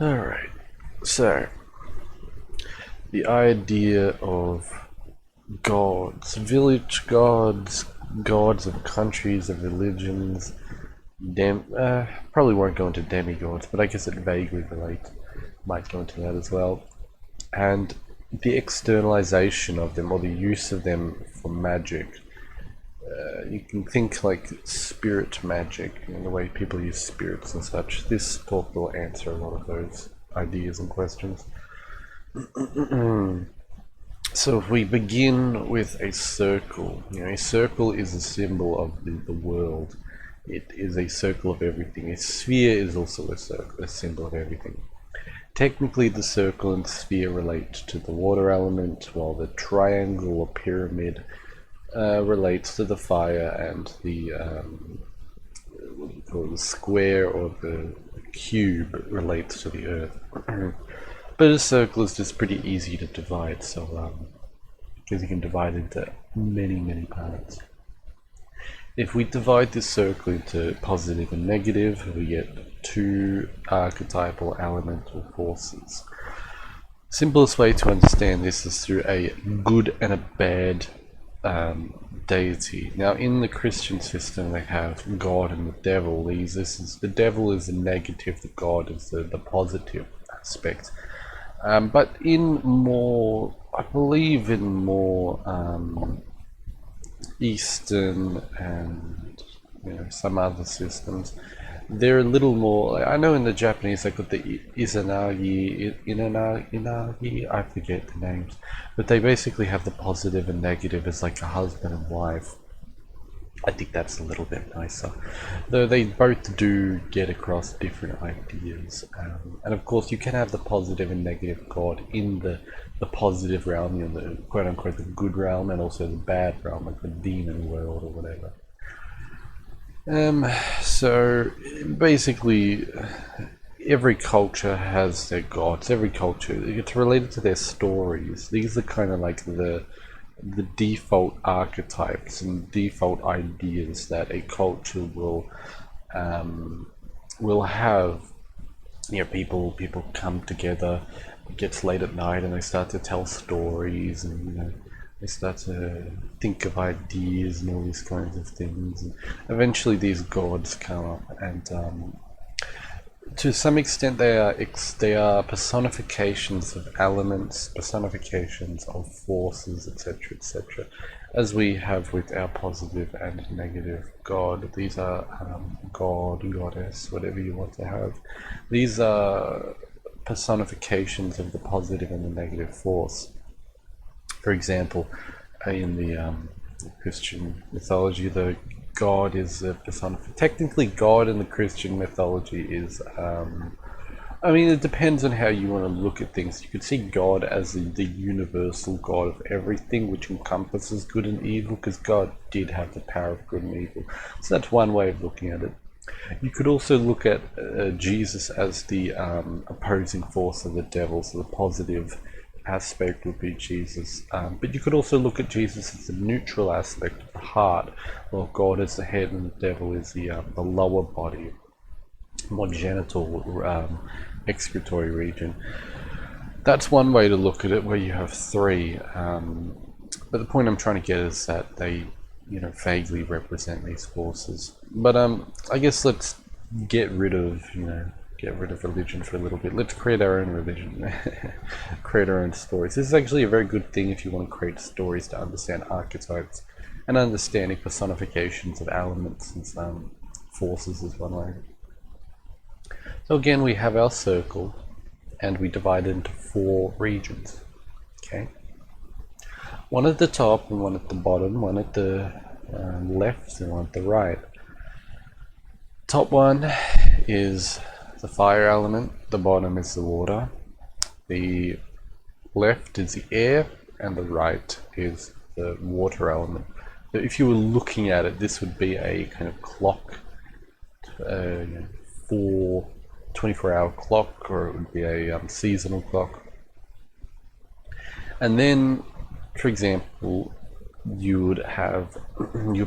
Alright, so the idea of gods, village gods, gods of countries, of religions, probably won't go into demigods, but I guess it vaguely relates, might go into that as well. And the externalization of them, or the use of them for magic. You can think like spirit magic, in the way people use spirits and such. This talk will answer a lot of those ideas and questions. So if we begin with a circle, a circle is a symbol of the world. It is a circle of everything. A sphere is also a circle, a symbol of everything. Technically, the circle and sphere relate to the water element, while the triangle or pyramid relates to the fire, and the what do you call it, the square or the cube relates to the earth. But a circle is just pretty easy to divide, so because you can divide into many parts. If we divide this circle into positive and negative, we get two archetypal elemental forces. Simplest way to understand this is through a good and a bad deity. Now, in the Christian system, they have God and the devil. The devil is the negative, the God is the positive aspect. But in more, I believe in more Eastern and some other systems, they're a little more. I know in the Japanese they got the Inagi, I forget the names, but they basically have the positive and negative as like a husband and wife. I think that's a little bit nicer, though they both do get across different ideas. And of course, you can have the positive and negative God in the positive realm, the quote-unquote the good realm, and also the bad realm, like the demon world or whatever. So basically, every culture has their gods. Every culture, it's related to their stories. These are kind of like the default archetypes and default ideas that a culture will have. People come together. It gets late at night and they start to tell stories, and they start to think of ideas and all these kinds of things. And eventually, these gods come up, and to some extent, they are personifications of elements, personifications of forces, etc., etc. As we have with our positive and negative God. These are God, goddess, whatever you want to have. These are personifications of the positive and the negative force. For example, in the Christian mythology, the God is a personification. Technically, God in the Christian mythology is, it depends on how you want to look at things. You could see God as the universal God of everything, which encompasses good and evil, because God did have the power of good and evil. So that's one way of looking at it. You could also look at Jesus as the opposing force of the devil, so the positive aspect would be Jesus. But you could also look at Jesus as the neutral aspect of the heart, while God is the head and the devil is the lower body, more genital, excretory region. That's one way to look at it, where you have three. But the point I'm trying to get is that they vaguely represent these forces. But I guess let's get rid of religion for a little bit. Let's create our own religion, create our own stories. This is actually a very good thing if you want to create stories to understand archetypes and understanding personifications of elements and some forces is one way. So again, we have our circle, and we divide it into 4 regions. Okay. One at the top and one at the bottom, one at the left and one at the right. Top one is the fire element, the bottom is the water, the left is the air, and the right is the water element. So if you were looking at it, this would be a kind of clock, 24-hour clock, or it would be a seasonal clock. And then, for example, you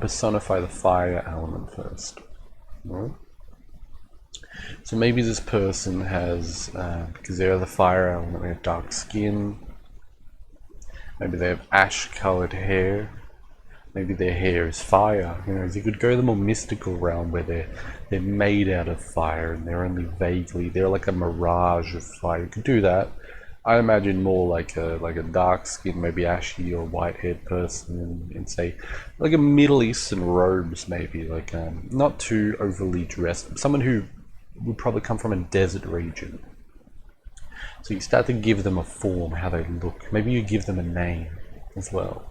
personify the fire element first. Right? So maybe this person has, because they're the fire element, they have dark skin. Maybe they have ash-colored hair. Maybe their hair is fire. You know, you could go the more mystical realm where they're made out of fire and they're only vaguely, they're like a mirage of fire. You could do that. I imagine more like a dark skinned, maybe ashy or white haired person in say like a Middle Eastern robes, maybe like not too overly dressed. Someone who would probably come from a desert region. So you start to give them a form, how they look. Maybe you give them a name as well.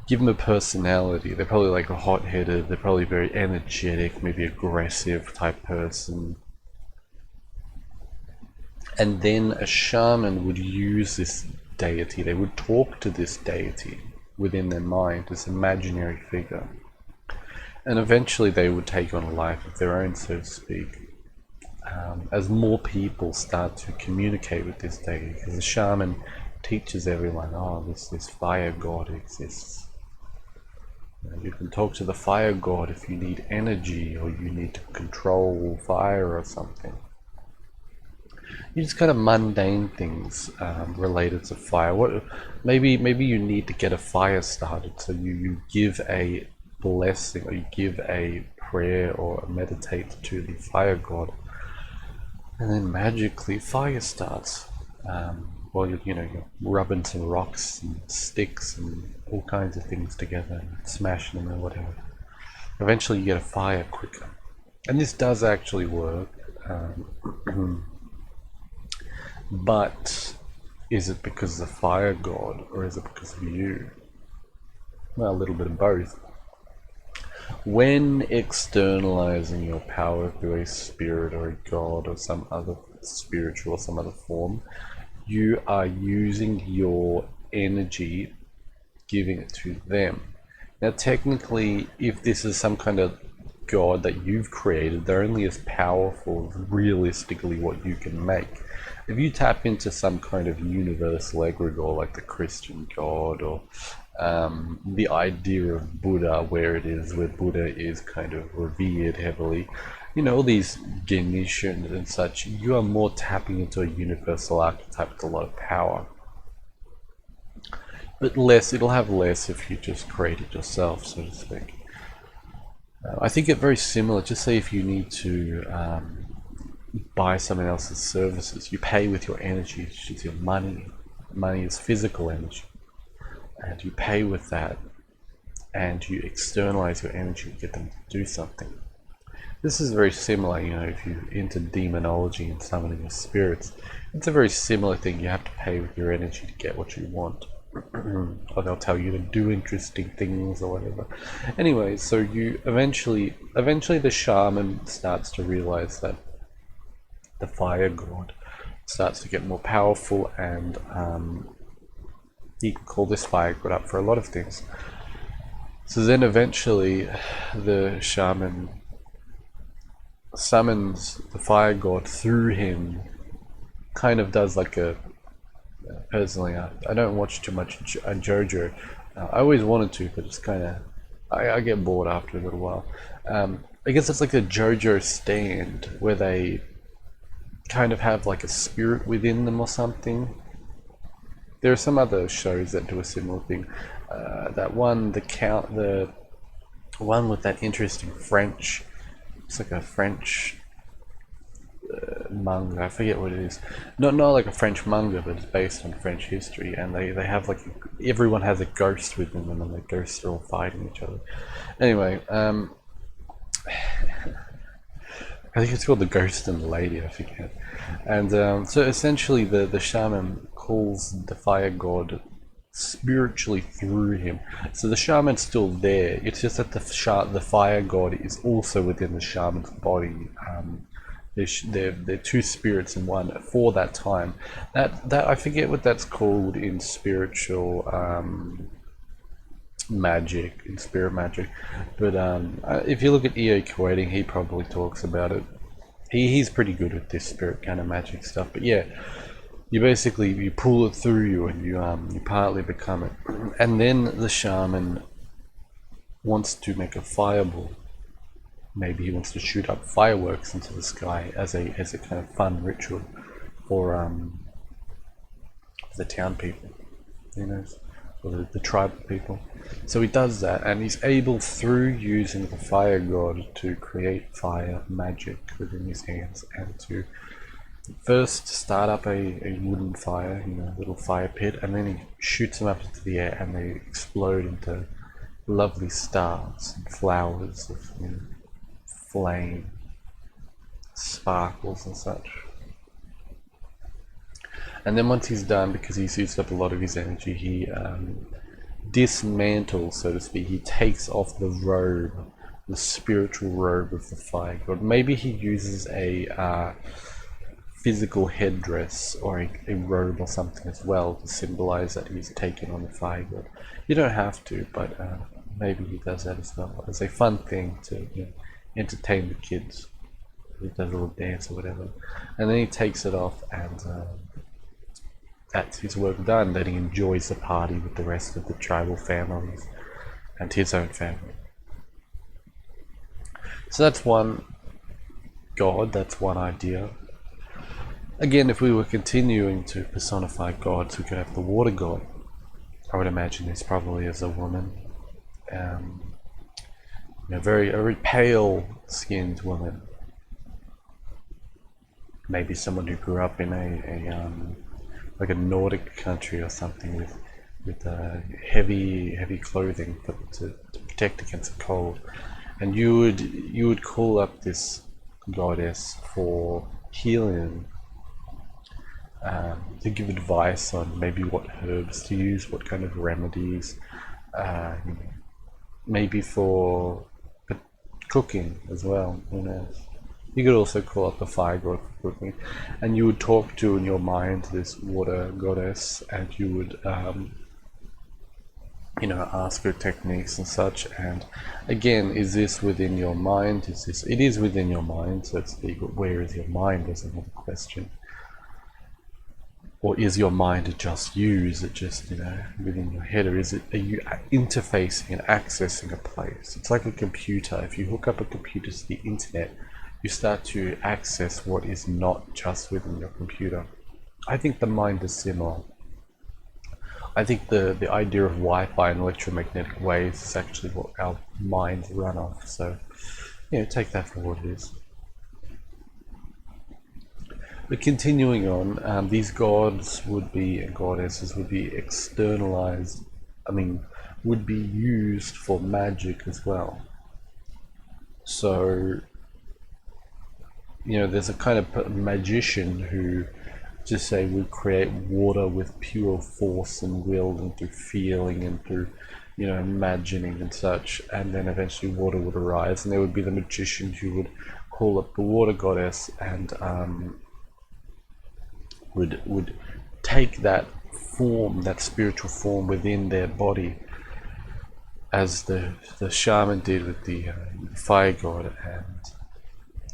Give them a personality. They're probably like hot-headed. They're probably very energetic, maybe aggressive type person. And then a shaman would use this deity. They would talk to this deity within their mind, this imaginary figure. And eventually they would take on a life of their own, so to speak. As more people start to communicate with this deity, because the shaman teaches everyone, oh, this fire god exists. You can talk to the fire god if you need energy or you need to control fire or something. You just kind of mundane things related to fire. Maybe you need to get a fire started, so you give a blessing or you give a prayer or meditate to the fire god, and then magically fire starts. While you're rubbing some rocks and sticks and all kinds of things together and smashing them or whatever. Eventually you get a fire quicker. And this does actually work. But is it because of the fire god or is it because of you? Well, a little bit of both. When externalizing your power through a spirit or a god or some other spiritual or some other form, you are using your energy, giving it to them. Now technically, if this is some kind of god that you've created, they're only as powerful as realistically what you can make. If you tap into some kind of universal egregore like the Christian god or the idea of Buddha, where Buddha is kind of revered heavily, all these Ganeshan and such, you are more tapping into a universal archetype with a lot of power. But it'll have less if you just create it yourself, so to speak. I think it's very similar. Just say if you need to buy someone else's services, you pay with your energy, which is your money. Money is physical energy. And you pay with that, and you externalize your energy to get them to do something. This is very similar, if you're into demonology and summoning your spirits, it's a very similar thing. You have to pay with your energy to get what you want. Or they'll tell you to do interesting things or whatever. Anyway, so you eventually the shaman starts to realize that the fire god starts to get more powerful, and you can call this fire god up for a lot of things. So then eventually the shaman summons the fire god through him, kind of does like a, personally I don't watch too much JoJo. I always wanted to, but it's kind of, I get bored after a little while. I guess it's like a JoJo stand where they kind of have like a spirit within them or something. There are some other shows that do a similar thing. That one, the one with that interesting French, it's like a French manga, I forget what it is. Not like a French manga, but it's based on French history, and they have like, everyone has a ghost with them, and the ghosts are all fighting each other. Anyway, I think it's called The Ghost and the Lady, I forget. And so essentially the shaman calls the fire god spiritually through him. So the shaman's still there, it's just that the fire god is also within the shaman's body. They're two spirits in one for that time. That I forget what that's called in spiritual magic, in spirit magic, but if you look at E.O. Keating, he probably talks about it. He's pretty good with this spirit kind of magic stuff. But yeah, you pull it through you, and you partly become it. And then the shaman wants to make a fireball. maybe he wants to shoot up fireworks into the sky as a kind of fun ritual for the town people, you know, or the tribal people. So he does that, and he's able, through using the fire god, to create fire magic within his hands, and to first start up a wooden fire, you know, little fire pit, and then he shoots them up into the air, and they explode into lovely stars and flowers of, you know, flame, sparkles and such. And then once he's done, because he's used up a lot of his energy, he dismantles, so to speak. He takes off the robe, the spiritual robe of the fire god. Maybe he uses a physical headdress or a robe or something as well to symbolize that he's taken on the fire god. You don't have to, but maybe he does that as well, as a fun thing to, you know, entertain the kids. He does a little dance or whatever, and then he takes it off, and that's his work done. Then he enjoys the party with the rest of the tribal families and his own family. So that's one god, that's one idea. Again, if we were continuing to personify gods, we could have the water god. I would imagine this probably is a woman, you know, a very pale-skinned woman. Maybe someone who grew up in like a Nordic country or something with heavy clothing to protect against the cold, and you would call up this goddess for healing, to give advice on maybe what herbs to use, what kind of remedies, maybe for cooking as well. Who knows? You could also call up the fire god for cooking, and you would talk to, in your mind, this water goddess, and you would, you know, ask her techniques and such. And again, is this within your mind? It is within your mind, so to speak. But where is your mind? Is another question. Or is your mind just you? Is it just, you know, within your head, or are you interfacing and accessing a place? It's like a computer. If you hook up a computer to the internet, you start to access what is not just within your computer. I think the mind is similar. I think the idea of Wi-Fi and electromagnetic waves is actually what our minds run off. So, you know, take that for what it is. But continuing on, these gods would be, and goddesses would be externalized, would be used for magic as well. So, you know, there's a kind of magician who, just say, would create water with pure force and will, and through feeling and through, you know, imagining and such, and then eventually water would arise, and there would be the magician who would call up the water goddess and would take that form, that spiritual form within their body, as the shaman did with the fire god, and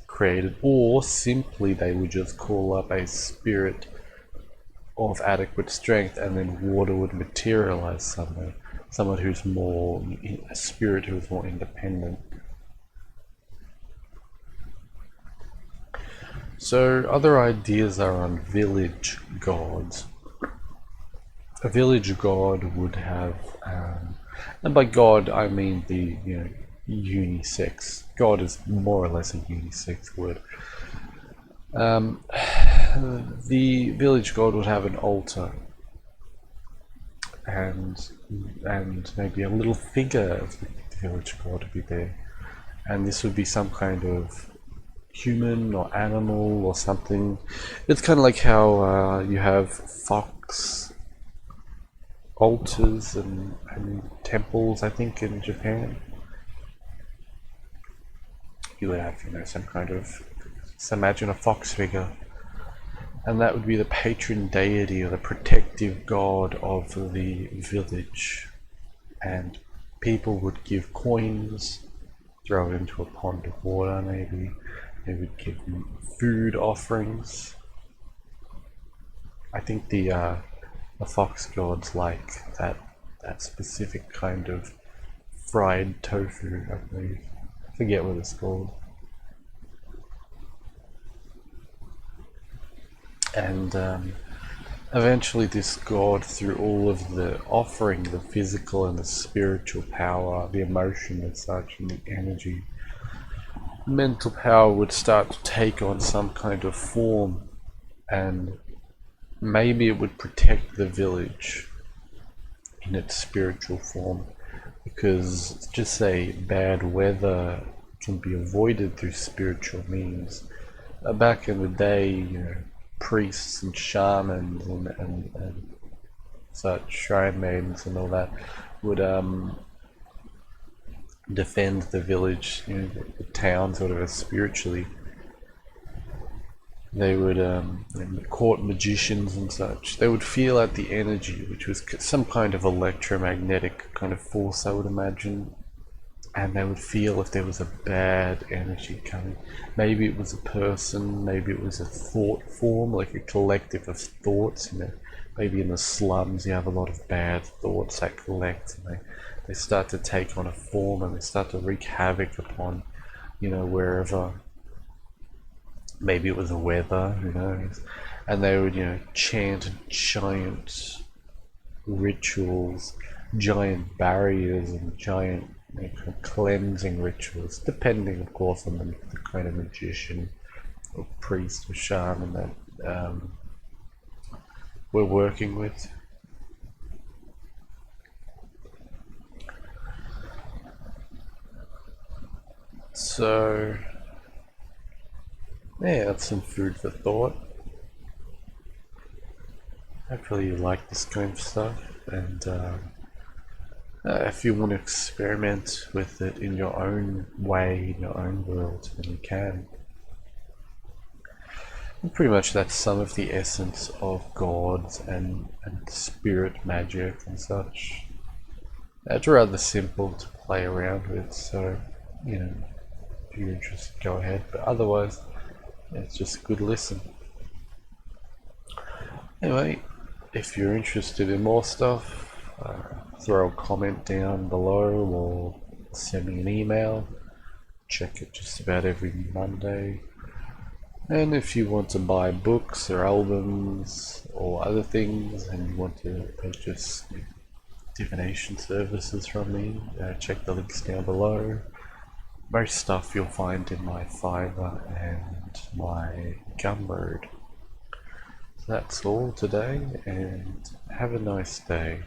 created. Or simply they would just call up a spirit of adequate strength, and then water would materialize somewhere, someone who's more, a spirit who is more independent. So other ideas are on village gods. A village god would have, and by god I mean the, you know, unisex. God is more or less a unisex word. The village god would have an altar, and maybe a little figure of the village god would be there, and this would be some kind of human or animal or something. It's kind of like how you have fox altars and temples, I think, in Japan. You would have, you know, some kind of, just imagine a fox figure, and that would be the patron deity or the protective god of the village, and people would give coins, throw it into a pond of water. Maybe they would give food offerings. I think the fox gods like that specific kind of fried tofu, I believe. I forget what it's called. And eventually this god, through all of the offering, the physical and the spiritual power, the emotion and such, and the energy, mental power would start to take on some kind of form, and maybe it would protect the village in its spiritual form, because just say bad weather can be avoided through spiritual means. Back in the day, priests and shamans and such, shrine maidens and all that would defend the village, the towns, whatever, spiritually. They would court magicians and such. They would feel out the energy, which was some kind of electromagnetic kind of force, I would imagine. And they would feel if there was a bad energy coming. Maybe it was a person, maybe it was a thought form, like a collective of thoughts. Maybe in the slums you have a lot of bad thoughts that collect, and they start to take on a form, and they start to wreak havoc upon, wherever. Maybe it was the weather, who knows? And they would, chant giant rituals, giant barriers, and giant cleansing rituals, depending, of course, on the kind of magician or priest or shaman that we're working with. So, yeah, that's some food for thought. Hopefully you like this kind of stuff, and if you want to experiment with it in your own way, in your own world, then you can. And pretty much that's some of the essence of gods and spirit magic and such. It's rather simple to play around with, so, if you're interested, go ahead, but otherwise, it's just a good listen. Anyway, if you're interested in more stuff, throw a comment down below or send me an email. Check it just about every Monday. And if you want to buy books or albums or other things, and you want to purchase divination services from me, check the links down below. Most stuff you'll find in my Fiverr and my Gumroad. So that's all today, and have a nice day.